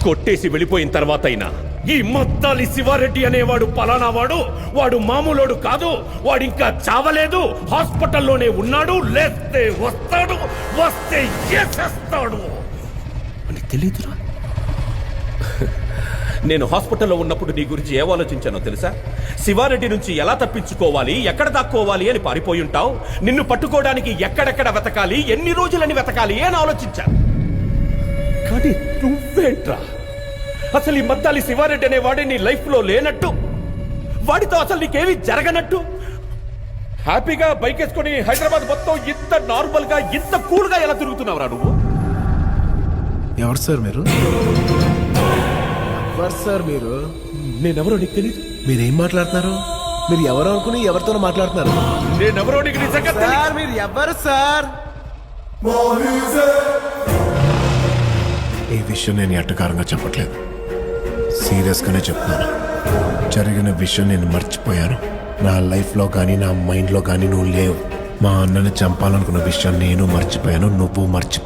కొట్టేసి వెళ్ళిపోయిన తర్వాత అయినా ఈ మద్దాలి శివారెడ్డి అనేవాడు పలానా వాడు మామూలోడు కాదు, వాడు ఇంకా చావలేదు, హాస్పిటల్లోనే ఉన్నాడు, లేస్తే వస్తాడు, వస్తే చేసేస్తాడు అని తెలీదురా. నేను హాస్పిటల్లో ఉన్నప్పుడు నీ గురించి ఏం ఆలోచించానో తెలుసా? శివారెడ్డి నుంచి ఎలా తప్పించుకోవాలి, ఎక్కడ దాక్కోవాలి అని పారిపోయి ఉంటావు. నిన్ను పట్టుకోవడానికి ఎక్కడెక్కడ వెతకాలి, ఎన్ని రోజులని వెతకాలి అని ఆలోచించా. కానీ నువ్వేంట్రా, అసలు ఈ మద్దాలి శివారెడ్డి అనేవాడే నీ లైఫ్ లో లేనట్టు, వాడితో అసలు నీకేమీ జరగనట్టు హ్యాపీగా బైక్ వేసుకొని హైదరాబాద్ మొత్తం ఇంత నార్మల్ గా ఇంత కూల్ గా ఎలా తిరుగుతున్నావురా నువ్వు? ఎవరు సార్ మీరు? ఎవరు సార్ మీరు? నేనెవరో నీకు తెలీదు. మీరేం మాట్లాడుతున్నారు? మీరు ఎవరు అనుకుని ఎవరితోనో మాట్లాడుతున్నారు? నేనెవరో నీకు నిజంగా సార్ మీరు ఎవరు సార్? ఈ విషయం నేను ఎట్టకారంగా చెప్పట్లేదు, సీరియస్ గానే చెప్తున్నాను. జరిగిన విషయం నేను మర్చిపోయాను. నా లైఫ్ లో కానీ నా మైండ్ లో కానీ నువ్వు లేవు. మా అన్నని చంపాలనుకున్న విషయం నేను మర్చిపోయాను, నువ్వు మర్చిపో.